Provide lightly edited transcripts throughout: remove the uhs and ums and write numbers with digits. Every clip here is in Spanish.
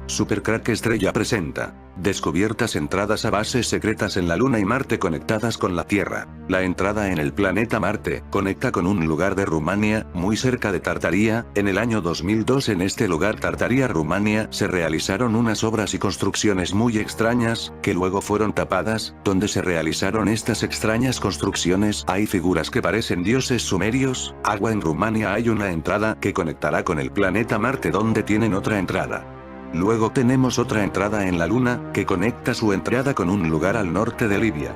Supercrack Estrella presenta. Descubiertas entradas a bases secretas en la Luna y Marte conectadas con la Tierra. La entrada en el planeta Marte conecta con un lugar de Rumania, muy cerca de Tartaria. En el año 2002 en este lugar Tartaria, Rumania, se realizaron unas obras y construcciones muy extrañas, que luego fueron tapadas. Donde se realizaron estas extrañas construcciones hay figuras que parecen dioses sumerios. Agua en Rumania hay una entrada que conectará con el planeta Marte donde tienen otra entrada. Luego tenemos otra entrada en la Luna, que conecta su entrada con un lugar al norte de Libia.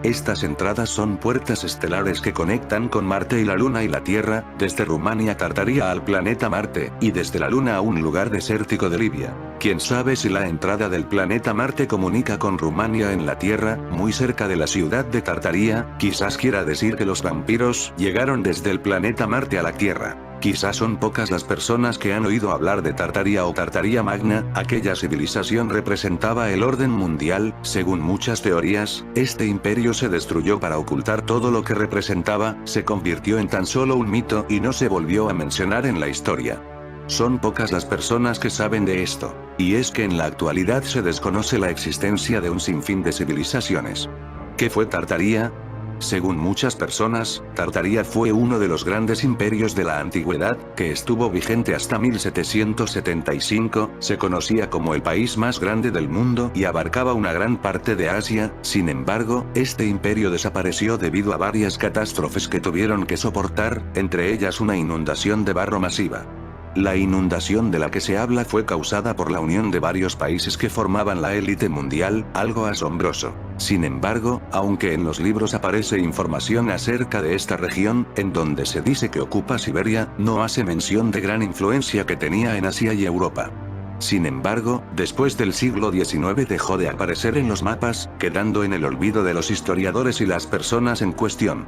Estas entradas son puertas estelares que conectan con Marte y la Luna y la Tierra, desde Rumania Tartaria al planeta Marte, y desde la Luna a un lugar desértico de Libia. Quién sabe si la entrada del planeta Marte comunica con Rumania en la Tierra, muy cerca de la ciudad de Tartaria. Quizás quiera decir que los vampiros llegaron desde el planeta Marte a la Tierra. Quizás son pocas las personas que han oído hablar de Tartaria o Tartaria Magna. Aquella civilización representaba el orden mundial. Según muchas teorías, este imperio se destruyó para ocultar todo lo que representaba, se convirtió en tan solo un mito y no se volvió a mencionar en la historia. Son pocas las personas que saben de esto, y es que en la actualidad se desconoce la existencia de un sinfín de civilizaciones. ¿Qué fue Tartaria? Según muchas personas, Tartaria fue uno de los grandes imperios de la antigüedad, que estuvo vigente hasta 1775, se conocía como el país más grande del mundo y abarcaba una gran parte de Asia. Sin embargo, este imperio desapareció debido a varias catástrofes que tuvieron que soportar, entre ellas una inundación de barro masiva. La inundación de la que se habla fue causada por la unión de varios países que formaban la élite mundial, algo asombroso. Sin embargo, aunque en los libros aparece información acerca de esta región, en donde se dice que ocupa Siberia, no hace mención de gran influencia que tenía en Asia y Europa. Sin embargo, después del siglo XIX dejó de aparecer en los mapas, quedando en el olvido de los historiadores y las personas en cuestión.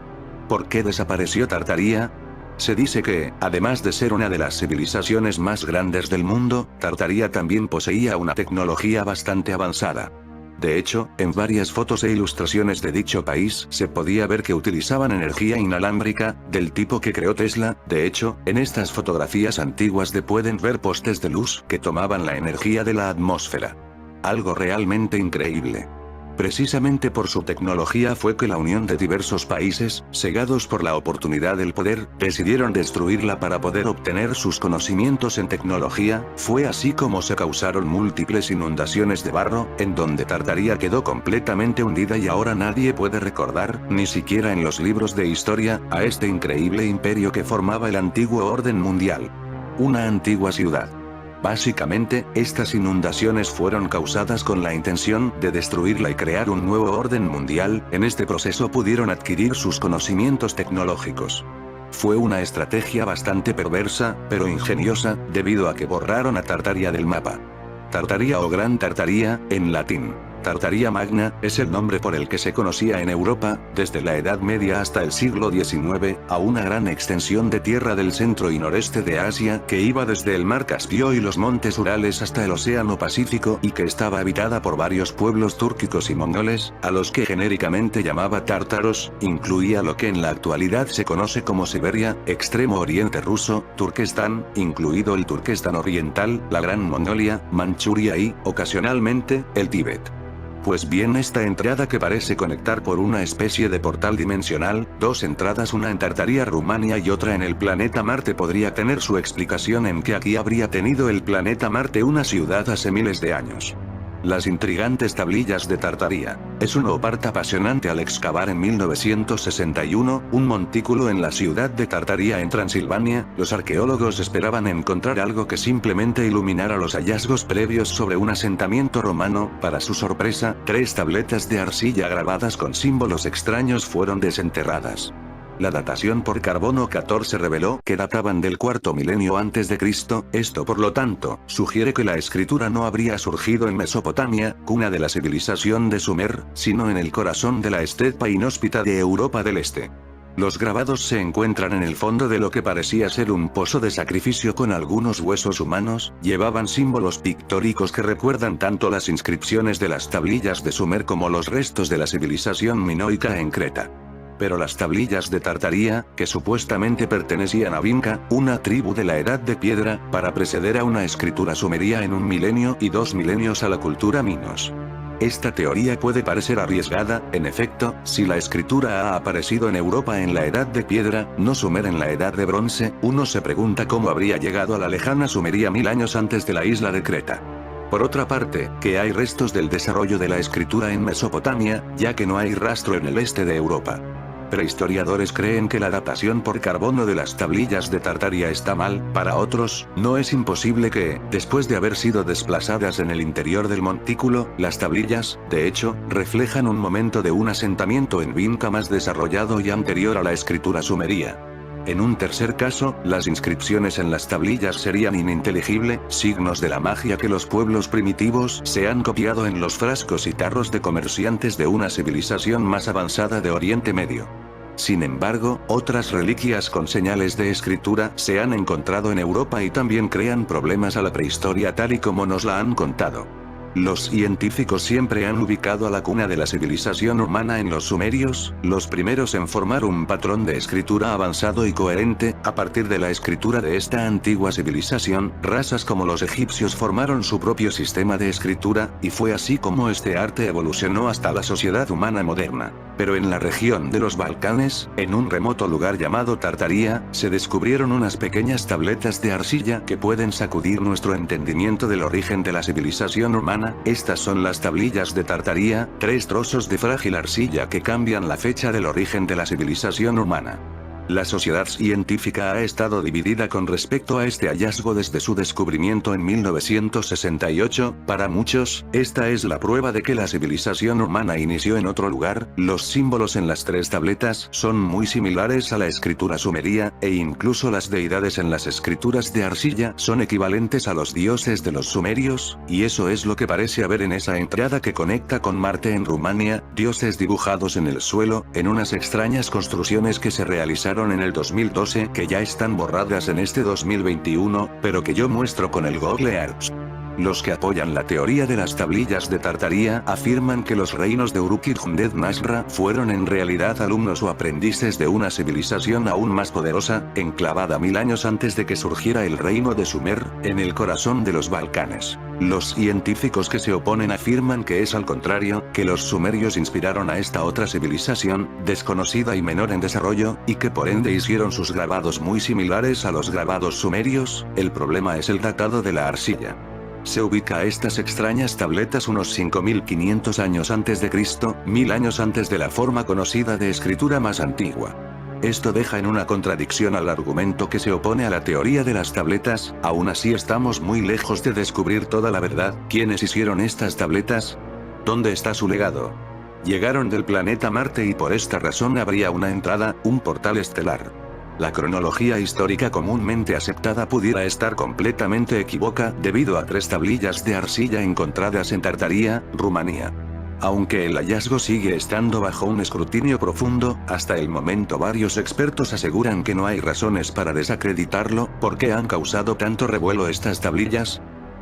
¿Por qué desapareció Tartaria? Se dice que, además de ser una de las civilizaciones más grandes del mundo, Tartaria también poseía una tecnología bastante avanzada. De hecho, en varias fotos e ilustraciones de dicho país se podía ver que utilizaban energía inalámbrica, del tipo que creó Tesla. De hecho, en estas fotografías antiguas pueden ver postes de luz que tomaban la energía de la atmósfera. Algo realmente increíble. Precisamente por su tecnología fue que la unión de diversos países, cegados por la oportunidad del poder, decidieron destruirla para poder obtener sus conocimientos en tecnología. Fue así como se causaron múltiples inundaciones de barro, en donde Tartaria quedó completamente hundida y ahora nadie puede recordar, ni siquiera en los libros de historia, a este increíble imperio que formaba el antiguo orden mundial. Una antigua ciudad. Básicamente, estas inundaciones fueron causadas con la intención de destruirla y crear un nuevo orden mundial. En este proceso pudieron adquirir sus conocimientos tecnológicos. Fue una estrategia bastante perversa, pero ingeniosa, debido a que borraron a Tartaria del mapa. Tartaria o Gran Tartaria, en latín. Tartaria Magna, es el nombre por el que se conocía en Europa, desde la Edad Media hasta el siglo XIX, a una gran extensión de tierra del centro y noreste de Asia, que iba desde el mar Caspio y los montes Urales hasta el Océano Pacífico, y que estaba habitada por varios pueblos túrquicos y mongoles, a los que genéricamente llamaba tártaros. Incluía lo que en la actualidad se conoce como Siberia, Extremo Oriente ruso, Turquestán, incluido el Turquestán Oriental, la Gran Mongolia, Manchuria y, ocasionalmente, el Tíbet. Pues bien, esta entrada que parece conectar por una especie de portal dimensional, dos entradas, una en Tartaria, Rumania y otra en el planeta Marte, podría tener su explicación en que aquí habría tenido el planeta Marte una ciudad hace miles de años. Las intrigantes tablillas de Tartaria. Es una parte apasionante al excavar en 1961, un montículo en la ciudad de Tartaria en Transilvania. Los arqueólogos esperaban encontrar algo que simplemente iluminara los hallazgos previos sobre un asentamiento romano. Para su sorpresa, 3 tabletas de arcilla grabadas con símbolos extraños fueron desenterradas. La datación por carbono 14 reveló que databan del cuarto milenio antes de Cristo. Esto, por lo tanto, sugiere que la escritura no habría surgido en Mesopotamia, cuna de la civilización de Sumer, sino en el corazón de la estepa inhóspita de Europa del Este. Los grabados se encuentran en el fondo de lo que parecía ser un pozo de sacrificio con algunos huesos humanos. Llevaban símbolos pictóricos que recuerdan tanto las inscripciones de las tablillas de Sumer como los restos de la civilización minoica en Creta. Pero las tablillas de Tartaría, que supuestamente pertenecían a Vinca, una tribu de la Edad de Piedra, para preceder a una escritura sumeria en 1 milenio y 2 milenios a la cultura Minos. Esta teoría puede parecer arriesgada, en efecto, si la escritura ha aparecido en Europa en la Edad de Piedra, no Sumer en la Edad de Bronce, uno se pregunta cómo habría llegado a la lejana Sumeria 1000 años antes de la isla de Creta. Por otra parte, que hay restos del desarrollo de la escritura en Mesopotamia, ya que no hay rastro en el este de Europa. Prehistoriadores creen que la datación por carbono de las tablillas de Tartaria está mal, para otros, no es imposible que, después de haber sido desplazadas en el interior del montículo, las tablillas, de hecho, reflejan un momento de un asentamiento en Vinca más desarrollado y anterior a la escritura sumeria. En un tercer caso, las inscripciones en las tablillas serían ininteligibles, signos de la magia que los pueblos primitivos se han copiado en los frascos y tarros de comerciantes de una civilización más avanzada de Oriente Medio. Sin embargo, otras reliquias con señales de escritura se han encontrado en Europa y también crean problemas a la prehistoria tal y como nos la han contado. Los científicos siempre han ubicado a la cuna de la civilización humana en los sumerios, los primeros en formar un patrón de escritura avanzado y coherente. A partir de la escritura de esta antigua civilización, razas como los egipcios formaron su propio sistema de escritura, y fue así como este arte evolucionó hasta la sociedad humana moderna. Pero en la región de los Balcanes, en un remoto lugar llamado Tartaría, se descubrieron unas pequeñas tabletas de arcilla que pueden sacudir nuestro entendimiento del origen de la civilización humana. Estas son las tablillas de Tartaría, 3 trozos de frágil arcilla que cambian la fecha del origen de la civilización humana. La sociedad científica ha estado dividida con respecto a este hallazgo desde su descubrimiento en 1968, para muchos, esta es la prueba de que la civilización humana inició en otro lugar. Los símbolos en las 3 tabletas son muy similares a la escritura sumeria, e incluso las deidades en las escrituras de arcilla son equivalentes a los dioses de los sumerios, y eso es lo que parece haber en esa entrada que conecta con Marte en Rumania, dioses dibujados en el suelo, en unas extrañas construcciones que se realizaron en el 2012 que ya están borradas en este 2021, pero que yo muestro con el Google Earth. Los que apoyan la teoría de las tablillas de Tartaría afirman que los reinos de Uruk y Junded Nasra fueron en realidad alumnos o aprendices de una civilización aún más poderosa, enclavada 1000 años antes de que surgiera el reino de Sumer, en el corazón de los Balcanes. Los científicos que se oponen afirman que es al contrario, que los sumerios inspiraron a esta otra civilización, desconocida y menor en desarrollo, y que por ende hicieron sus grabados muy similares a los grabados sumerios. El problema es el datado de la arcilla. Se ubica a estas extrañas tabletas unos 5500 años antes de Cristo, 1000 años antes de la forma conocida de escritura más antigua. Esto deja en una contradicción al argumento que se opone a la teoría de las tabletas. Aún así estamos muy lejos de descubrir toda la verdad. ¿Quiénes hicieron estas tabletas? ¿Dónde está su legado? Llegaron del planeta Marte y por esta razón habría una entrada, un portal estelar. La cronología histórica comúnmente aceptada pudiera estar completamente equivocada debido a 3 tablillas de arcilla encontradas en Tartaría, Rumanía. Aunque el hallazgo sigue estando bajo un escrutinio profundo, hasta el momento varios expertos aseguran que no hay razones para desacreditarlo. ¿Por qué han causado tanto revuelo estas tablillas?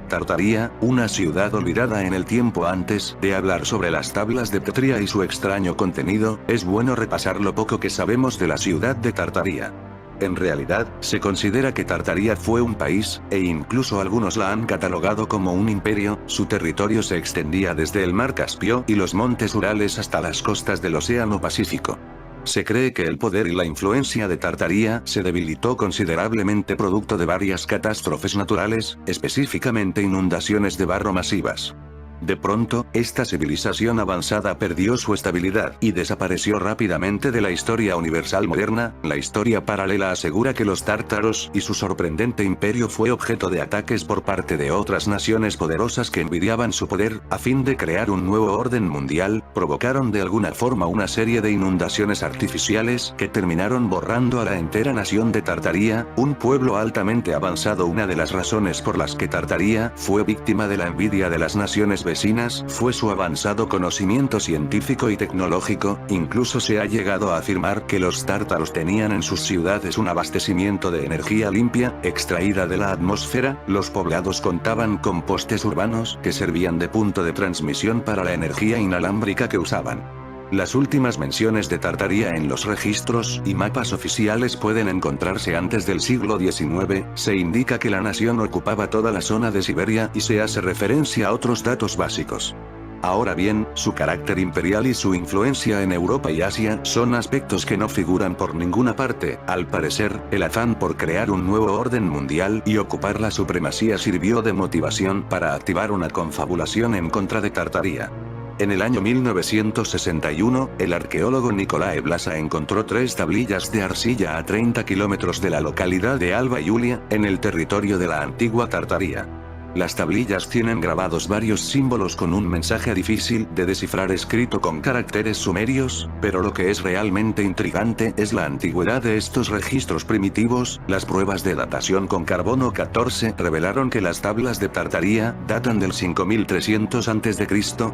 Tartaría, una ciudad olvidada en el tiempo. Antes de hablar sobre las tablas de Petria y su extraño contenido, es bueno repasar lo poco que sabemos de la ciudad de Tartaría. En realidad, se considera que Tartaría fue un país, e incluso algunos la han catalogado como un imperio. Su territorio se extendía desde el mar Caspio y los montes Urales hasta las costas del Océano Pacífico. Se cree que el poder y la influencia de Tartaría se debilitó considerablemente producto de varias catástrofes naturales, específicamente inundaciones de barro masivas. De pronto, esta civilización avanzada perdió su estabilidad y desapareció rápidamente de la historia universal moderna. La historia paralela asegura que los tártaros y su sorprendente imperio fue objeto de ataques por parte de otras naciones poderosas que envidiaban su poder. A fin de crear un nuevo orden mundial, provocaron de alguna forma una serie de inundaciones artificiales que terminaron borrando a la entera nación de Tartaría, un pueblo altamente avanzado. Una de las razones por las que Tartaría fue víctima de la envidia de las naciones vecinas fue su avanzado conocimiento científico y tecnológico. Incluso se ha llegado a afirmar que los tártaros tenían en sus ciudades un abastecimiento de energía limpia, extraída de la atmósfera. Los poblados contaban con postes urbanos que servían de punto de transmisión para la energía inalámbrica que usaban. Las últimas menciones de Tartaria en los registros y mapas oficiales pueden encontrarse antes del siglo XIX, se indica que la nación ocupaba toda la zona de Siberia y se hace referencia a otros datos básicos. Ahora bien, su carácter imperial y su influencia en Europa y Asia son aspectos que no figuran por ninguna parte. Al parecer, el afán por crear un nuevo orden mundial y ocupar la supremacía sirvió de motivación para activar una confabulación en contra de Tartaria. En el año 1961, el arqueólogo Nicolae Blasa encontró 3 tablillas de arcilla a 30 kilómetros de la localidad de Alba Iulia, en el territorio de la antigua Tartaria. Las tablillas tienen grabados varios símbolos con un mensaje difícil de descifrar escrito con caracteres sumerios, pero lo que es realmente intrigante es la antigüedad de estos registros primitivos. Las pruebas de datación con carbono 14 revelaron que las tablas de Tartaria datan del 5300 a.C.,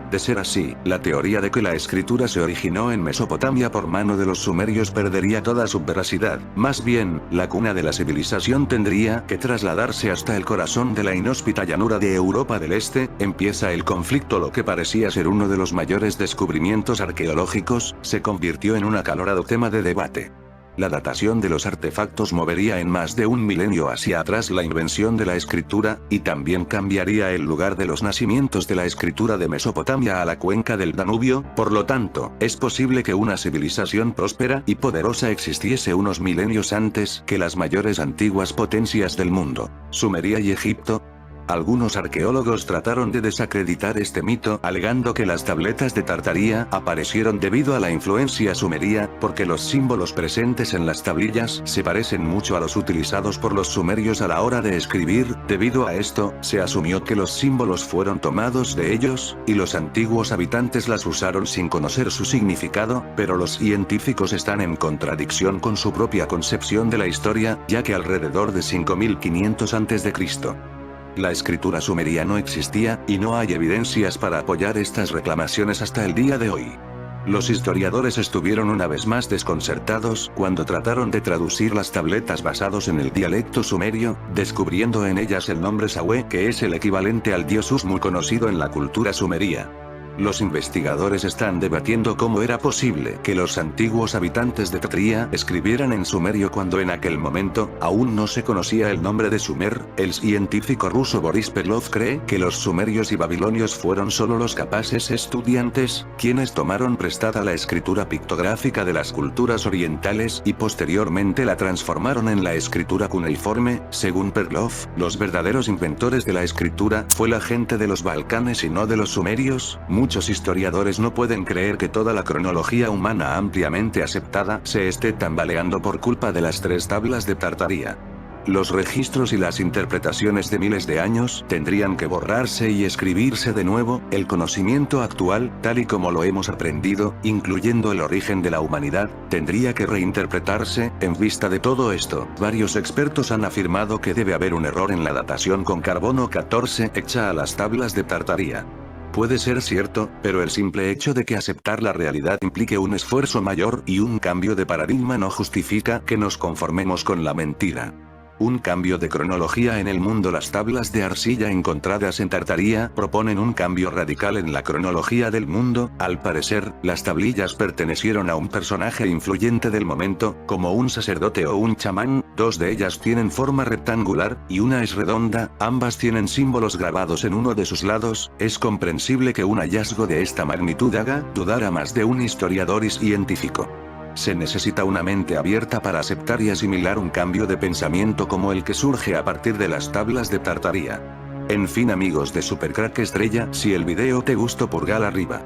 de ser así, la teoría de que la escritura se originó en Mesopotamia por mano de los sumerios perdería toda su veracidad. Más bien, la cuna de la civilización tendría que trasladarse hasta el corazón de la inhóspita llanura de Europa del Este. Empieza el conflicto. Lo que parecía ser uno de los mayores descubrimientos arqueológicos, se convirtió en un acalorado tema de debate. La datación de los artefactos movería en más de un milenio hacia atrás la invención de la escritura, y también cambiaría el lugar de los nacimientos de la escritura de Mesopotamia a la cuenca del Danubio. Por lo tanto, es posible que una civilización próspera y poderosa existiese unos milenios antes que las mayores antiguas potencias del mundo, Sumeria y Egipto. Algunos arqueólogos trataron de desacreditar este mito alegando que las tabletas de Tartaria aparecieron debido a la influencia sumeria, porque los símbolos presentes en las tablillas se parecen mucho a los utilizados por los sumerios a la hora de escribir. Debido a esto, se asumió que los símbolos fueron tomados de ellos, y los antiguos habitantes las usaron sin conocer su significado, pero los científicos están en contradicción con su propia concepción de la historia, ya que alrededor de 5500 a.C., la escritura sumeria no existía, y no hay evidencias para apoyar estas reclamaciones hasta el día de hoy. Los historiadores estuvieron una vez más desconcertados cuando trataron de traducir las tabletas basados en el dialecto sumerio, descubriendo en ellas el nombre Sahue, que es el equivalente al dios Usmu conocido en la cultura sumeria. Los investigadores están debatiendo cómo era posible que los antiguos habitantes de Tartaria escribieran en sumerio cuando en aquel momento aún no se conocía el nombre de Sumer. El científico ruso Boris Perlov cree que los sumerios y babilonios fueron solo los capaces estudiantes, quienes tomaron prestada la escritura pictográfica de las culturas orientales y posteriormente la transformaron en la escritura cuneiforme. Según Perlov, los verdaderos inventores de la escritura fue la gente de los Balcanes y no de los sumerios. Muchos historiadores no pueden creer que toda la cronología humana ampliamente aceptada se esté tambaleando por culpa de las 3 tablas de Tartaria. Los registros y las interpretaciones de miles de años tendrían que borrarse y escribirse de nuevo. El conocimiento actual, tal y como lo hemos aprendido, incluyendo el origen de la humanidad, tendría que reinterpretarse. En vista de todo esto, varios expertos han afirmado que debe haber un error en la datación con carbono 14 hecha a las tablas de Tartaria. Puede ser cierto, pero el simple hecho de que aceptar la realidad implique un esfuerzo mayor y un cambio de paradigma no justifica que nos conformemos con la mentira. Un cambio de cronología en el mundo. Las tablas de arcilla encontradas en Tartaria proponen un cambio radical en la cronología del mundo. Al parecer, las tablillas pertenecieron a un personaje influyente del momento, como un sacerdote o un chamán. 2 de ellas tienen forma rectangular, y una es redonda. Ambas tienen símbolos grabados en uno de sus lados. Es comprensible que un hallazgo de esta magnitud haga dudar a más de un historiador y científico. Se necesita una mente abierta para aceptar y asimilar un cambio de pensamiento como el que surge a partir de las tablas de Tartaria. En fin, amigos de Supercrack Estrella, si el video te gustó, pulgar arriba.